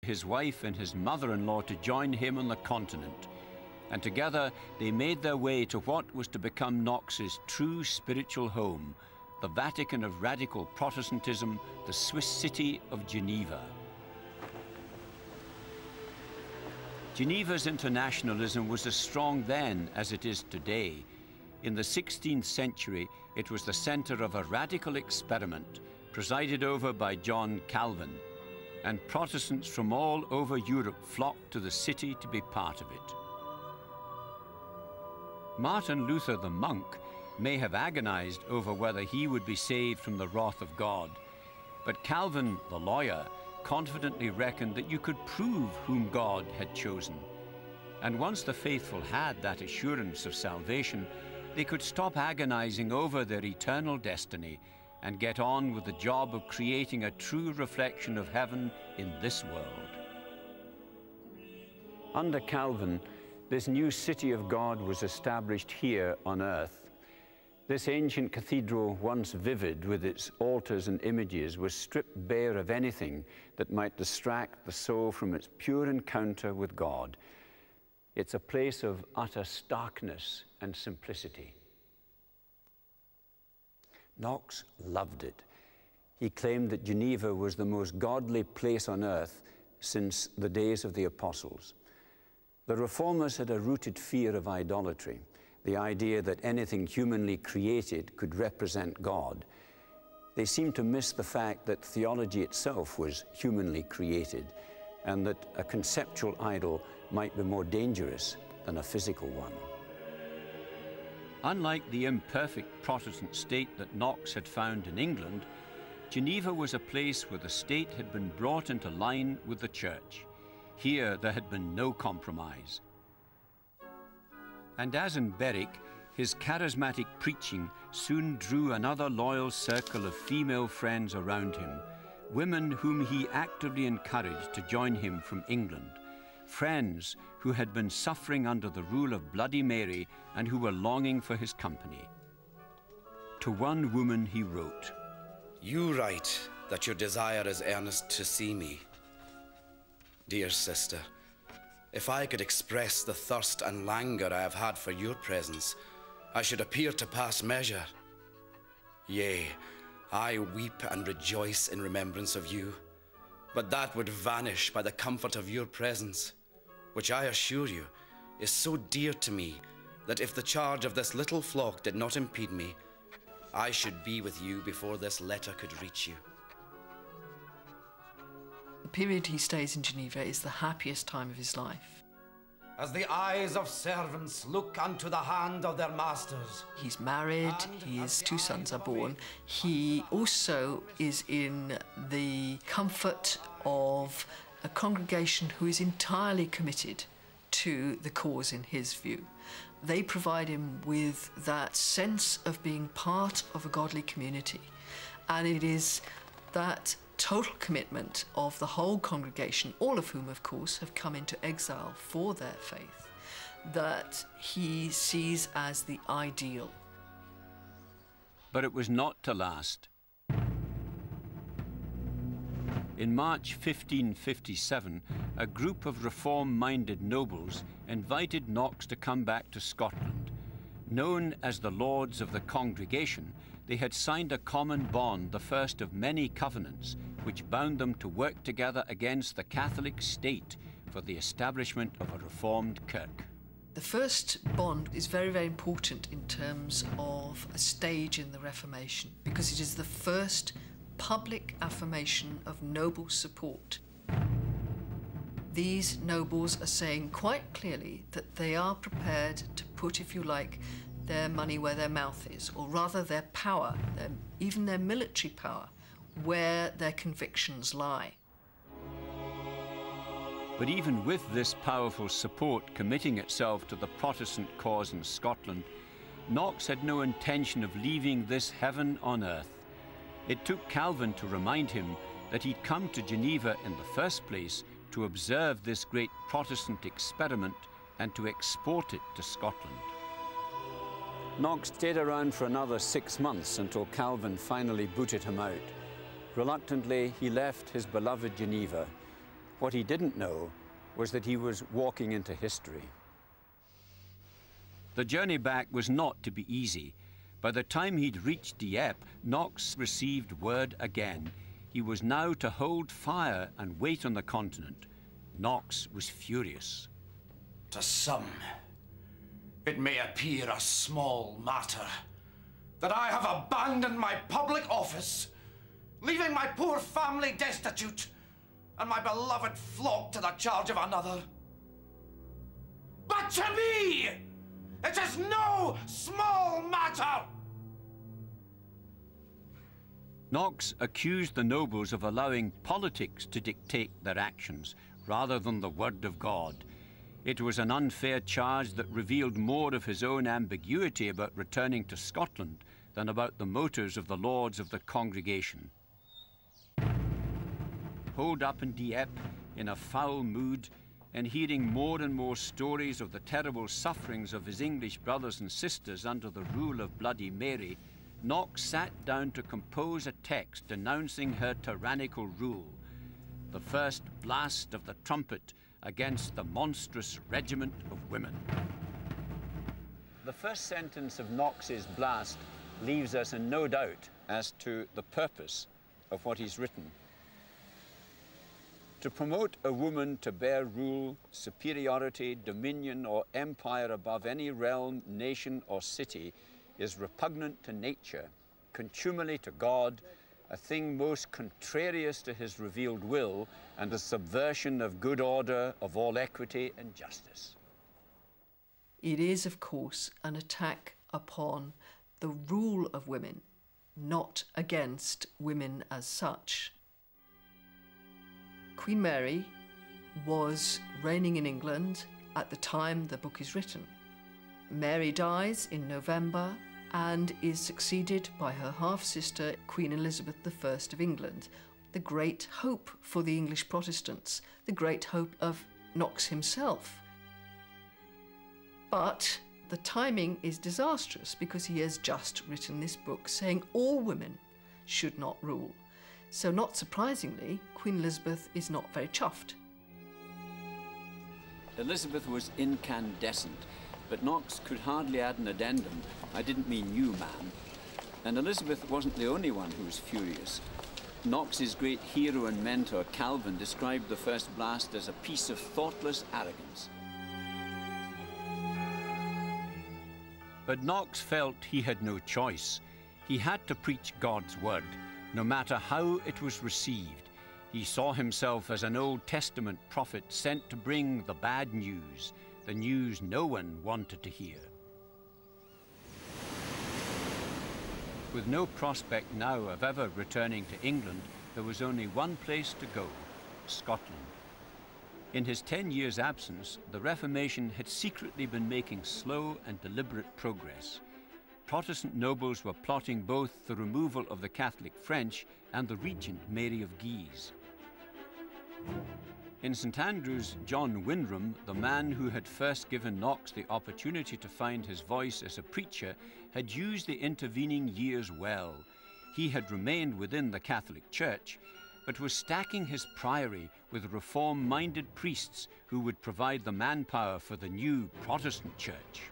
his wife and his mother-in-law to join him on the continent, and together they made their way to what was to become Knox's true spiritual home, the Vatican of radical Protestantism, the Swiss city of Geneva. Geneva's internationalism was as strong then as it is today. In the 16th century, it was the center of a radical experiment presided over by John Calvin, and Protestants from all over Europe flocked to the city to be part of it. Martin Luther the monk may have agonized over whether he would be saved from the wrath of God, but Calvin the lawyer confidently reckoned that you could prove whom God had chosen. And once the faithful had that assurance of salvation, they could stop agonizing over their eternal destiny and get on with the job of creating a true reflection of heaven in this world. Under Calvin, this new city of God was established here on earth. This ancient cathedral, once vivid with its altars and images, was stripped bare of anything that might distract the soul from its pure encounter with God. It's a place of utter starkness and simplicity. Knox loved it. He claimed that Geneva was the most godly place on earth since the days of the apostles. The reformers had a rooted fear of idolatry, the idea that anything humanly created could represent God. They seemed to miss the fact that theology itself was humanly created, and that a conceptual idol might be more dangerous than a physical one. Unlike the imperfect Protestant state that Knox had found in England, Geneva was a place where the state had been brought into line with the church. Here there had been no compromise. And as in Berwick, his charismatic preaching soon drew another loyal circle of female friends around him, women whom he actively encouraged to join him from England, friends who had been suffering under the rule of Bloody Mary and who were longing for his company. To one woman he wrote, "You write that your desire is earnest to see me. Dear sister, if I could express the thirst and languor I have had for your presence, I should appear to pass measure. Yea, I weep and rejoice in remembrance of you, but that would vanish by the comfort of your presence, which I assure you is so dear to me that if the charge of this little flock did not impede me, I should be with you before this letter could reach you." The period he stays in Geneva is the happiest time of his life. As the eyes of servants look unto the hand of their masters. He's married, his 2 sons are born. He also is in the comfort of a congregation who is entirely committed to the cause in his view. They provide him with that sense of being part of a godly community. And it is that total commitment of the whole congregation, all of whom, of course, have come into exile for their faith, that he sees as the ideal. But it was not to last. In March 1557, a group of reform-minded nobles invited Knox to come back to Scotland. Known as the Lords of the Congregation, they had signed a common bond, the first of many covenants, which bound them to work together against the Catholic state for the establishment of a reformed kirk. The first bond is very, very important in terms of a stage in the Reformation, because it is the first public affirmation of noble support. These nobles are saying quite clearly that they are prepared to put, if you like, their money where their mouth is, or rather their power, even their military power, where their convictions lie. But even with this powerful support committing itself to the Protestant cause in Scotland, Knox had no intention of leaving this heaven on earth. It took Calvin to remind him that he'd come to Geneva in the first place to observe this great Protestant experiment and to export it to Scotland. Knox stayed around for another 6 months until Calvin finally booted him out. Reluctantly, he left his beloved Geneva, What he didn't know was that he was walking into history. The journey back was not to be easy. By the time he'd reached Dieppe, Knox received word again. He was now to hold fire and wait on the continent. Knox was furious. To some, it may appear a small matter that I have abandoned my public office, leaving my poor family destitute and my beloved flock to the charge of another. But to me, it is no small matter! Knox accused the nobles of allowing politics to dictate their actions rather than the word of God. It was an unfair charge that revealed more of his own ambiguity about returning to Scotland than about the motives of the lords of the congregation. Holed up in Dieppe in a foul mood and hearing more and more stories of the terrible sufferings of his English brothers and sisters under the rule of Bloody Mary, Knox sat down to compose a text denouncing her tyrannical rule, the first blast of the trumpet against the monstrous regiment of women. The first sentence of Knox's blast leaves us in no doubt as to the purpose of what he's written. To promote a woman to bear rule, superiority, dominion, or empire above any realm, nation, or city is repugnant to nature, contumely to God, a thing most contrarious to his revealed will, and a subversion of good order, of all equity and justice. It is, of course, an attack upon the rule of women, not against women as such. Queen Mary was reigning in England at the time the book is written. Mary dies in November and is succeeded by her half-sister, Queen Elizabeth I of England, the great hope for the English Protestants, the great hope of Knox himself. But the timing is disastrous because he has just written this book saying all women should not rule. So not surprisingly, Queen Elizabeth is not very chuffed. Elizabeth was incandescent, but Knox could hardly add an addendum. I didn't mean you, man. And Elizabeth wasn't the only one who was furious. Knox's great hero and mentor, Calvin, described the first blast as a piece of thoughtless arrogance. But Knox felt he had no choice. He had to preach God's word, no matter how it was received. He saw himself as an Old Testament prophet sent to bring the bad news, the news no one wanted to hear. With no prospect now of ever returning to England, there was only one place to go, Scotland. In his 10 years' absence, the Reformation had secretly been making slow and deliberate progress. Protestant nobles were plotting both the removal of the Catholic French and the regent, Mary of Guise. In St Andrews, John Windham, the man who had first given Knox the opportunity to find his voice as a preacher, had used the intervening years well. He had remained within the Catholic Church, but was stacking his priory with reform-minded priests who would provide the manpower for the new Protestant church.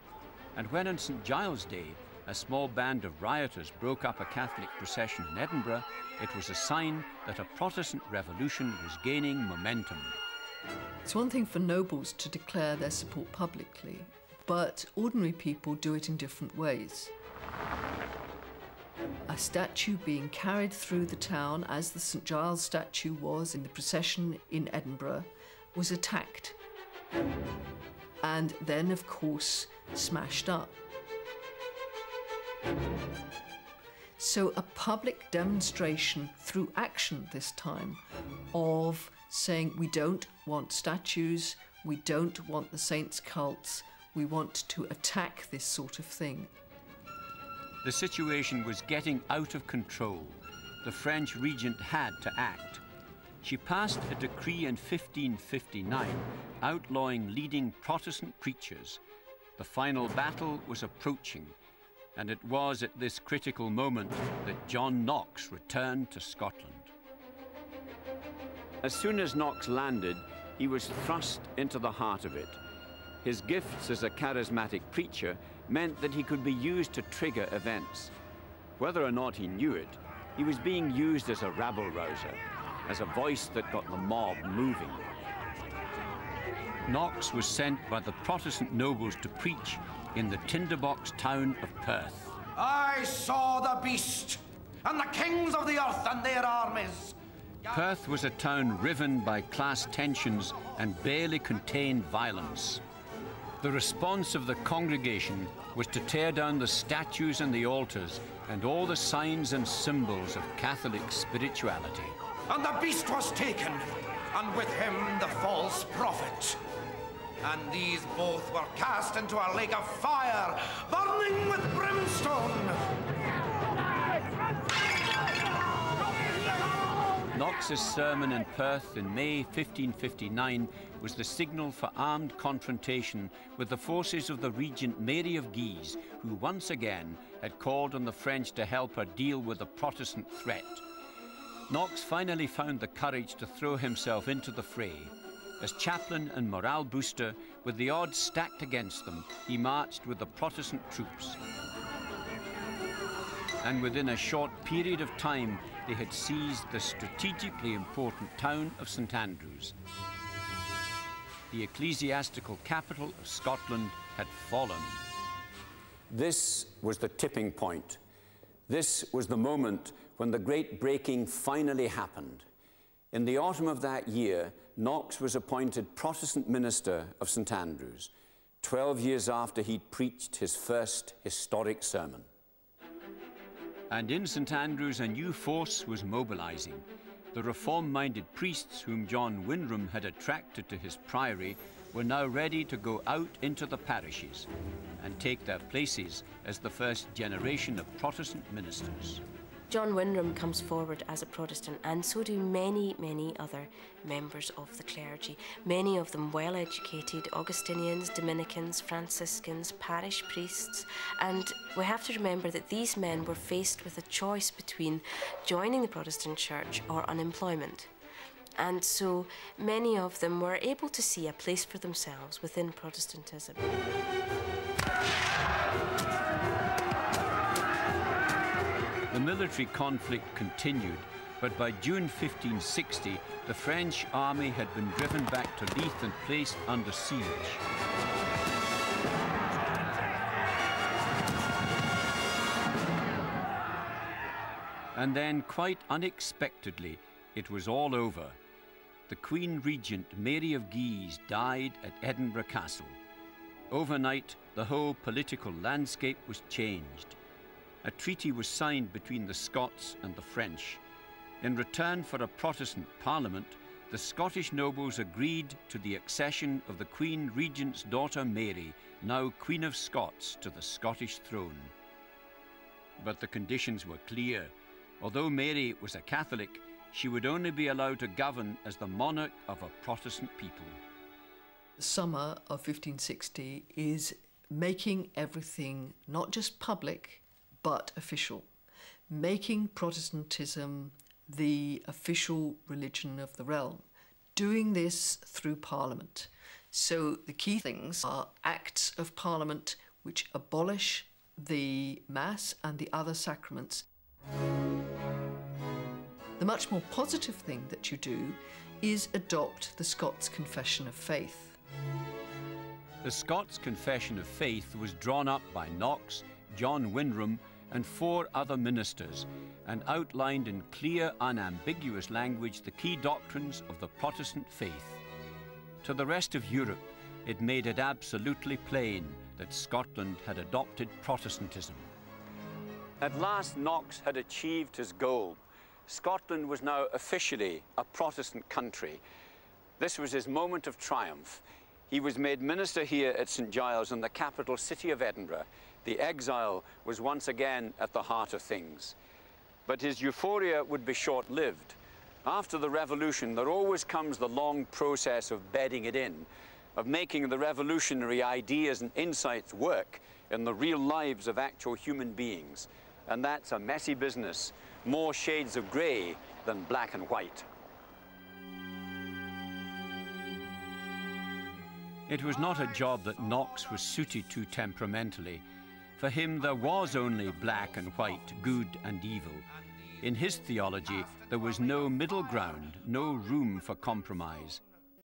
And when on St Giles' Day, a small band of rioters broke up a Catholic procession in Edinburgh, it was a sign that a Protestant revolution was gaining momentum. It's one thing for nobles to declare their support publicly, but ordinary people do it in different ways. A statue being carried through the town, as the St Giles statue was in the procession in Edinburgh, was attacked and then, of course, smashed up. So a public demonstration through action this time of saying we don't want statues, we don't want the saints' cults, we want to attack this sort of thing. The situation was getting out of control. The French regent had to act. She passed a decree in 1559 outlawing leading Protestant preachers. The final battle was approaching, and it was at this critical moment that John Knox returned to Scotland. As soon as Knox landed, he was thrust into the heart of it. His gifts as a charismatic preacher meant that he could be used to trigger events. Whether or not he knew it, he was being used as a rabble-rouser, as a voice that got the mob moving. Knox was sent by the Protestant nobles to preach in the tinderbox town of Perth. I saw the beast, and the kings of the earth and their armies. Perth was a town riven by class tensions and barely contained violence. The response of the congregation was to tear down the statues and the altars and all the signs and symbols of Catholic spirituality. And the beast was taken, and with him the false prophet. And these both were cast into a lake of fire, burning with brimstone. Knox's sermon in Perth in May 1559 was the signal for armed confrontation with the forces of the Regent Mary of Guise, who once again had called on the French to help her deal with the Protestant threat. Knox finally found the courage to throw himself into the fray. As chaplain and morale booster, with the odds stacked against them, he marched with the Protestant troops. And within a short period of time, they had seized the strategically important town of St Andrews. The ecclesiastical capital of Scotland had fallen. This was the tipping point. This was the moment when the great breaking finally happened. In the autumn of that year, Knox was appointed Protestant minister of St Andrews, 12 years after he'd preached his first historic sermon. And in St Andrews, a new force was mobilizing. The reform-minded priests whom John Windham had attracted to his priory were now ready to go out into the parishes and take their places as the first generation of Protestant ministers. John Windham comes forward as a Protestant, and so do many, many other members of the clergy, many of them well-educated Augustinians, Dominicans, Franciscans, parish priests. And we have to remember that these men were faced with a choice between joining the Protestant Church or unemployment. And so many of them were able to see a place for themselves within Protestantism. The military conflict continued, but by June 1560, the French army had been driven back to Leith and placed under siege. And then, quite unexpectedly, it was all over. The Queen Regent, Mary of Guise, died at Edinburgh Castle. Overnight, the whole political landscape was changed. A treaty was signed between the Scots and the French. In return for a Protestant parliament, the Scottish nobles agreed to the accession of the Queen Regent's daughter Mary, now Queen of Scots, to the Scottish throne. But the conditions were clear. Although Mary was a Catholic, she would only be allowed to govern as the monarch of a Protestant people. The summer of 1560 is making everything not just public, but official, making Protestantism the official religion of the realm, doing this through Parliament. So the key things are acts of Parliament which abolish the Mass and the other sacraments. The much more positive thing that you do is adopt the Scots Confession of Faith. The Scots Confession of Faith was drawn up by Knox, John Windham, and 4 other ministers, and outlined in clear, unambiguous language the key doctrines of the Protestant faith. To the rest of Europe, it made it absolutely plain that Scotland had adopted Protestantism. At last, Knox had achieved his goal. Scotland was now officially a Protestant country. This was his moment of triumph. He was made minister here at St Giles in the capital city of Edinburgh. The exile was once again at the heart of things. But his euphoria would be short-lived. After the revolution, there always comes the long process of bedding it in, of making the revolutionary ideas and insights work in the real lives of actual human beings. And that's a messy business, more shades of grey than black and white. It was not a job that Knox was suited to temperamentally. For him, there was only black and white, good and evil. In his theology, there was no middle ground, no room for compromise.